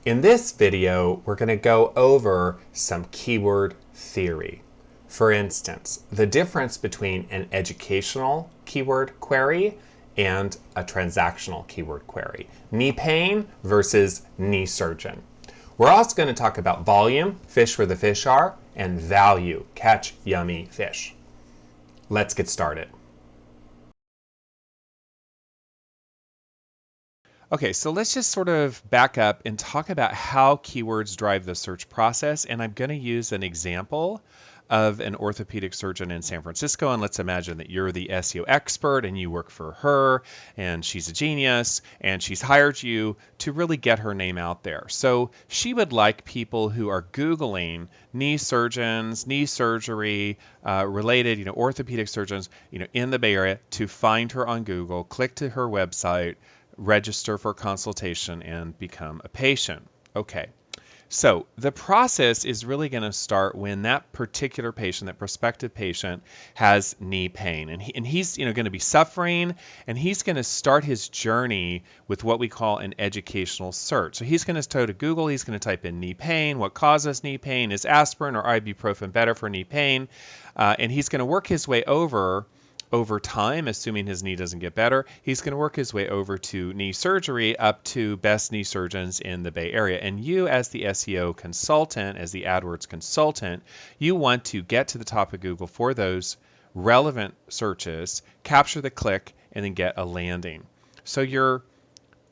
In this video, we're going to go over some keyword theory. For instance, the difference between an educational keyword query and a transactional keyword query. Knee pain versus knee surgeon. We're also going to talk about volume, fish where the fish are, and value, catch yummy fish. Let's get started. Okay, so let's just sort of back up and talk about how keywords drive the search process. And I'm going to use an example of an orthopedic surgeon in San Francisco. And let's imagine that you're the SEO expert and you work for her and she's a genius and she's hired you to really get her name out there. So she would like people who are Googling knee surgeons, knee surgery related, orthopedic surgeons, in the Bay Area to find her on Google, click to her website, register for consultation, and become a patient. Okay, so the process is really going to start when that particular patient, that prospective patient, has knee pain, and he's going to be suffering, and he's going to start his journey with what we call an educational search. So he's going to go to Google, he's going to type in knee pain, what causes knee pain, is aspirin or ibuprofen better for knee pain, and he's going to work his way over time, assuming his knee doesn't get better, he's going to work his way over to knee surgery up to best knee surgeons in the Bay Area. And you, as the SEO consultant, as the AdWords consultant, you want to get to the top of Google for those relevant searches, capture the click, and then get a landing. So your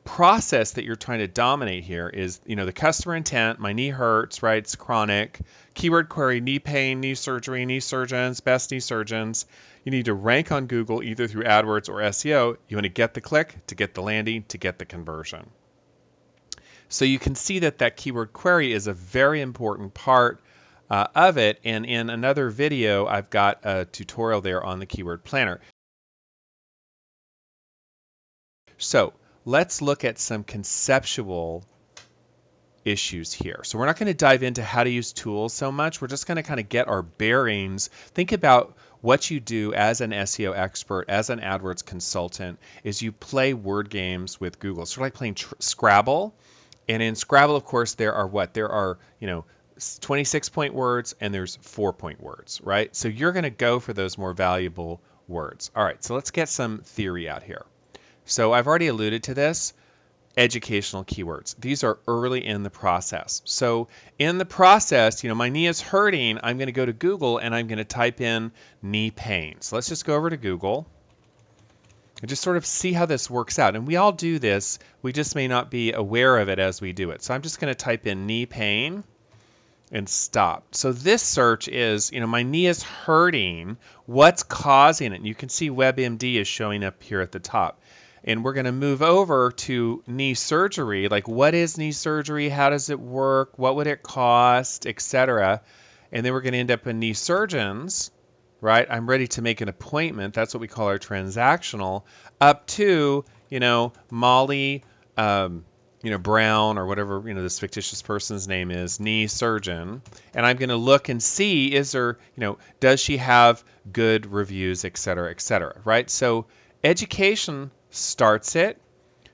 process that you're trying to dominate here is, the customer intent, my knee hurts, right? It's chronic. Keyword query, knee pain, knee surgery, knee surgeons, best knee surgeons. You need to rank on Google either through AdWords or SEO. You want to get the click, to get the landing, to get the conversion. So you can see that keyword query is a very important part of it. And in another video, I've got a tutorial there on the keyword planner. So let's look at some conceptual issues here. So we're not going to dive into how to use tools so much. We're just going to kind of get our bearings. Think about what you do as an SEO expert, as an AdWords consultant, is you play word games with Google. Sort of like playing Scrabble. And in Scrabble, of course, there are 26-point words and there's 4-point words, right? So you're going to go for those more valuable words. All right, so let's get some theory out here. So I've already alluded to this, educational keywords. These are early in the process. So in the process, my knee is hurting, I'm going to go to Google and I'm going to type in knee pain. So let's just go over to Google and just sort of see how this works out. And we all do this, we just may not be aware of it as we do it. So I'm just going to type in knee pain and stop. So this search is, my knee is hurting, what's causing it? And you can see WebMD is showing up here at the top. And we're going to move over to knee surgery, like what is knee surgery, how does it work, what would it cost, etc. And then we're going to end up in knee surgeons, right? I'm ready to make an appointment. That's what we call our transactional, up to, Molly, Brown, or whatever, this fictitious person's name is, knee surgeon. And I'm going to look and see, is there, does she have good reviews, etc., right? So education starts it.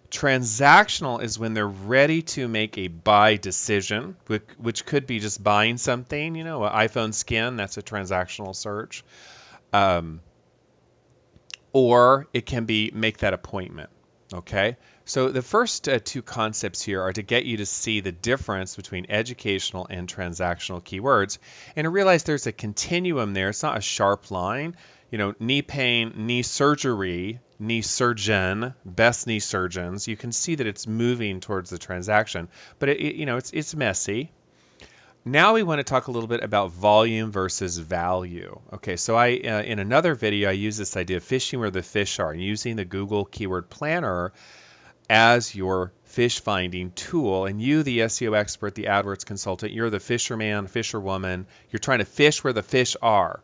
Transactional is when they're ready to make a buy decision, which could be just buying something, an iPhone skin, that's a transactional search. Or it can be make that appointment. Okay, so the first two concepts here are to get you to see the difference between educational and transactional keywords and to realize there's a continuum there. It's not a sharp line. Knee pain, knee surgery, knee surgeon, best knee surgeons. You can see that it's moving towards the transaction, but it's messy. Now we want to talk a little bit about volume versus value. Okay, so in another video, I use this idea of fishing where the fish are, and using the Google Keyword Planner as your fish finding tool. And you, the SEO expert, the AdWords consultant, you're the fisherman, fisherwoman. You're trying to fish where the fish are.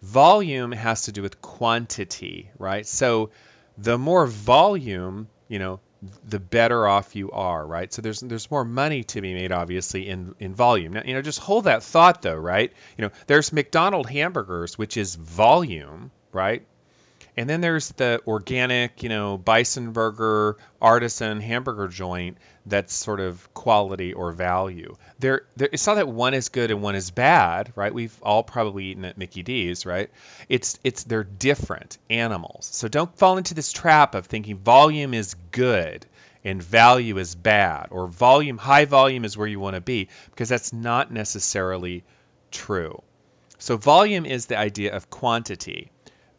Volume has to do with quantity, right? So the more volume, the better off you are, right? So there's more money to be made, obviously, in volume. Now, just hold that thought, though, right? There's McDonald's hamburgers, which is volume, right? And then there's the organic, bison burger, artisan hamburger joint that's sort of quality or value. It's not that one is good and one is bad, right? We've all probably eaten at Mickey D's, right? They're different animals. So don't fall into this trap of thinking volume is good and value is bad, or high volume is where you want to be, because that's not necessarily true. So volume is the idea of quantity.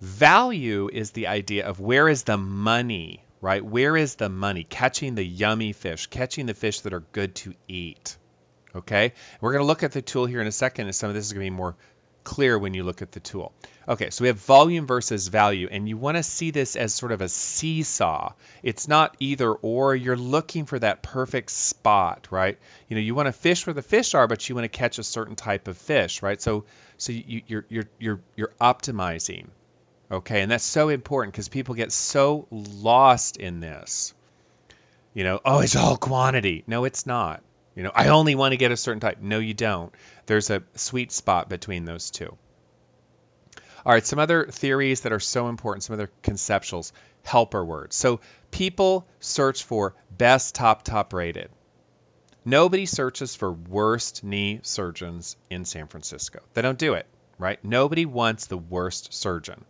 Value is the idea of where is the money, right? Where is the money? Catching the yummy fish, catching the fish that are good to eat. Okay? We're going to look at the tool here in a second, and some of this is going to be more clear when you look at the tool. Okay, so we have volume versus value, and you want to see this as sort of a seesaw. It's not either or. You're looking for that perfect spot, right? You want to fish where the fish are, but you want to catch a certain type of fish, right? So you're optimizing. Okay, and that's so important because people get so lost in this. Oh, it's all quantity. No, it's not. I only want to get a certain type. No, you don't. There's a sweet spot between those two. All right, some other theories that are so important, some other conceptuals, helper words. So people search for best top rated. Nobody searches for worst knee surgeons in San Francisco. They don't do it, right? Nobody wants the worst surgeon.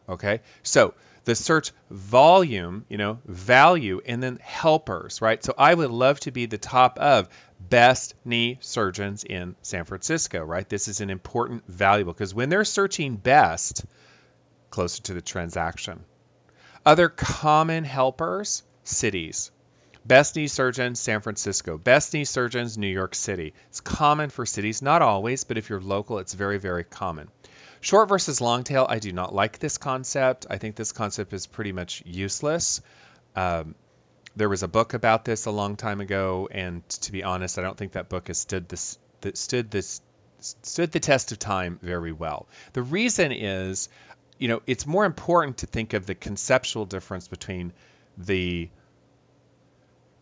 Okay, so the search volume, value, and then helpers, right? So I would love to be the top of best knee surgeons in San Francisco, right? This is an important, valuable, because when they're searching best, closer to the transaction. Other common helpers, cities. Best knee surgeons, San Francisco. Best knee surgeons, New York City. It's common for cities, not always, but if you're local, it's very, very common. Short versus long tail, I do not like this concept. I think this concept is pretty much useless. There was a book about this a long time ago, and to be honest, I don't think that book has stood the test of time very well. The reason is, it's more important to think of the conceptual difference between the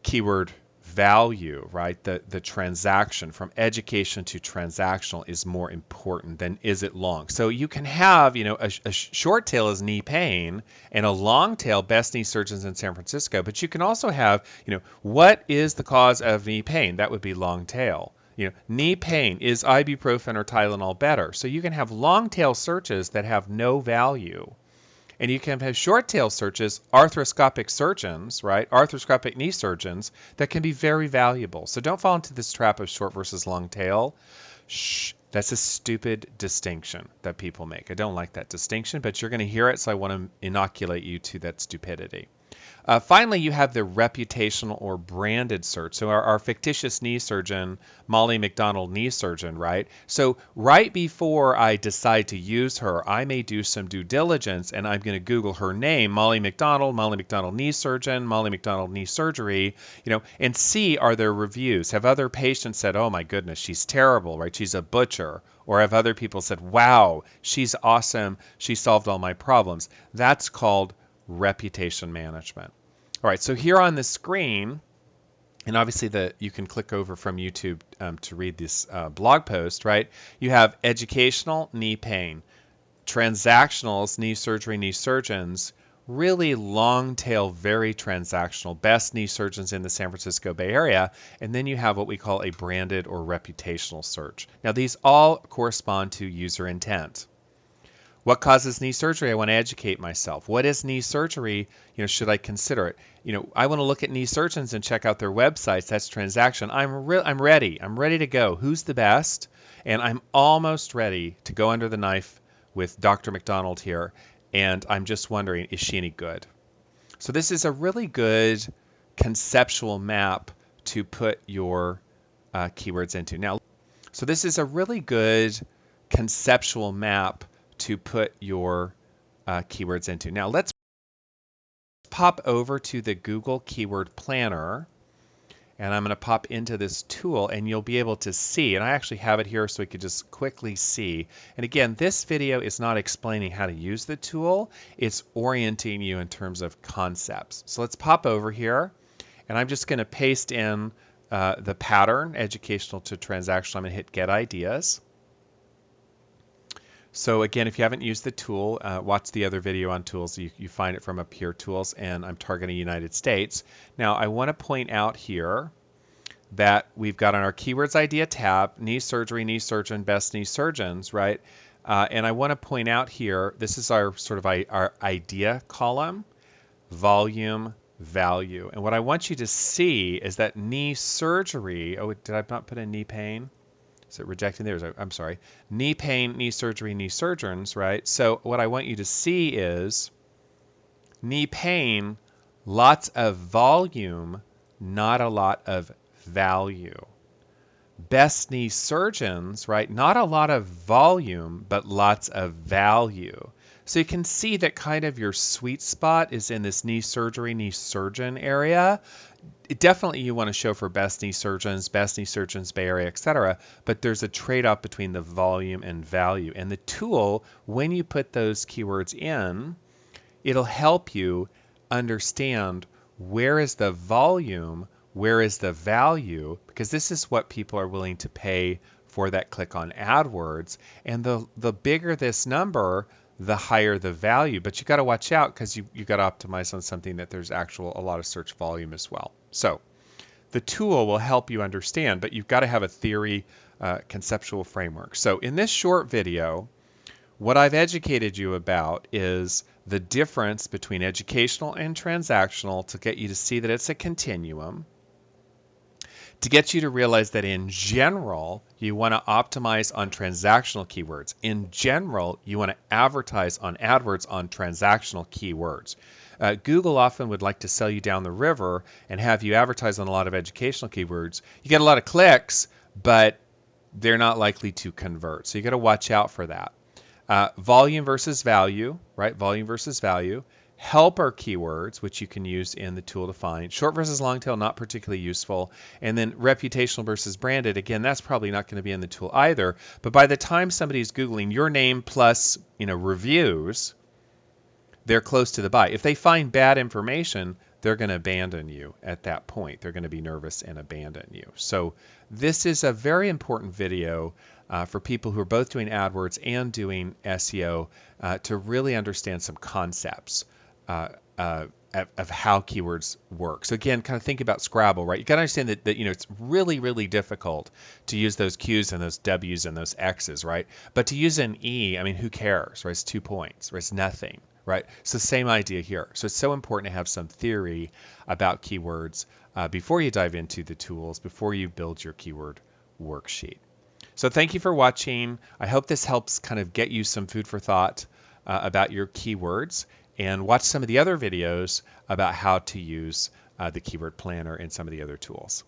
keyword value, right? The transaction from education to transactional is more important than is it long. So you can have, a short tail is knee pain and a long tail best knee surgeons in San Francisco, but you can also have, what is the cause of knee pain? That would be long tail. Knee pain, is ibuprofen or Tylenol better? So you can have long tail searches that have no value. And you can have short tail searches, arthroscopic surgeons, right? Arthroscopic knee surgeons that can be very valuable. So don't fall into this trap of short versus long tail. That's a stupid distinction that people make. I don't like that distinction, but you're going to hear it, so I want to inoculate you to that stupidity. Finally, you have the reputational or branded search. So our fictitious knee surgeon, Molly McDonald knee surgeon, right? So right before I decide to use her, I may do some due diligence, and I'm going to Google her name, Molly McDonald knee surgeon, Molly McDonald knee surgery, and see, are there reviews? Have other patients said, oh my goodness, she's terrible, right? She's a butcher. Or have other people said, wow, she's awesome. She solved all my problems. That's called reputation management. All right, so here on the screen, and obviously you can click over from YouTube to read this blog post, right? You have educational, knee pain, transactionals, knee surgery, knee surgeons, really long tail, very transactional, best knee surgeons in the San Francisco Bay Area, and then you have what we call a branded or reputational search. Now, these all correspond to user intent. What causes knee surgery? I want to educate myself. What is knee surgery? Should I consider it? I want to look at knee surgeons and check out their websites. That's transaction. I'm ready. I'm ready to go. Who's the best? And I'm almost ready to go under the knife with Dr. McDonald here. And I'm just wondering, is she any good? So this is a really good conceptual map to put your keywords into. Now, so this is a really good conceptual map to put your keywords into. Now let's pop over to the Google Keyword Planner, and I'm going to pop into this tool, and you'll be able to see, and I actually have it here so we could just quickly see. And again, this video is not explaining how to use the tool, it's orienting you in terms of concepts. So let's pop over here, and I'm just going to paste in the pattern, educational to transactional. I'm going to hit Get Ideas. So again, if you haven't used the tool, watch the other video on tools. You find it from up here, tools, and I'm targeting United States. Now I want to point out here that we've got on our keywords idea tab, knee surgery, knee surgeon, best knee surgeons, right? And I want to point out here, this is our sort of our idea column, volume, value. And what I want you to see is that knee surgery, oh, did I not put in knee pain? Is it rejecting there? I'm sorry. Knee pain, knee surgery, knee surgeons, right? So what I want you to see is knee pain, lots of volume, not a lot of value. Best knee surgeons, right? Not a lot of volume, but lots of value. So you can see that kind of your sweet spot is in this knee surgery, knee surgeon area. Definitely you want to show for best knee surgeons, Bay Area, etc. But there's a trade-off between the volume and value. And the tool, when you put those keywords in, it'll help you understand where is the volume, where is the value, because this is what people are willing to pay for that click on AdWords. And the bigger this number, the higher the value. But you got to watch out because you got to optimize on something that there's a lot of search volume as well. So the tool will help you understand, but you've got to have a theory, conceptual framework. So in this short video, what I've educated you about is the difference between educational and transactional to get you to see that it's a continuum, to get you to realize that in general, you want to optimize on transactional keywords. In general, you want to advertise on AdWords on transactional keywords. Google often would like to sell you down the river and have you advertise on a lot of educational keywords. You get a lot of clicks, but they're not likely to convert. So you got to watch out for that. Volume versus value, right? Volume versus value. Helper keywords, which you can use in the tool to find. Short versus long tail, not particularly useful. And then reputational versus branded. Again, that's probably not going to be in the tool either. But by the time somebody's Googling your name plus, reviews, they're close to the buy. If they find bad information, they're going to abandon you at that point. They're going to be nervous and abandon you. So this is a very important video for people who are both doing AdWords and doing SEO to really understand some concepts of how keywords work. So again, kind of think about Scrabble, right? You got to understand that it's really, really difficult to use those Q's and those W's and those X's, right? But to use an E, I mean, who cares, right? It's 2 points, right? It's nothing, right? So same idea here. So it's so important to have some theory about keywords before you dive into the tools, before you build your keyword worksheet. So thank you for watching. I hope this helps kind of get you some food for thought about your keywords, and watch some of the other videos about how to use the keyword planner and some of the other tools.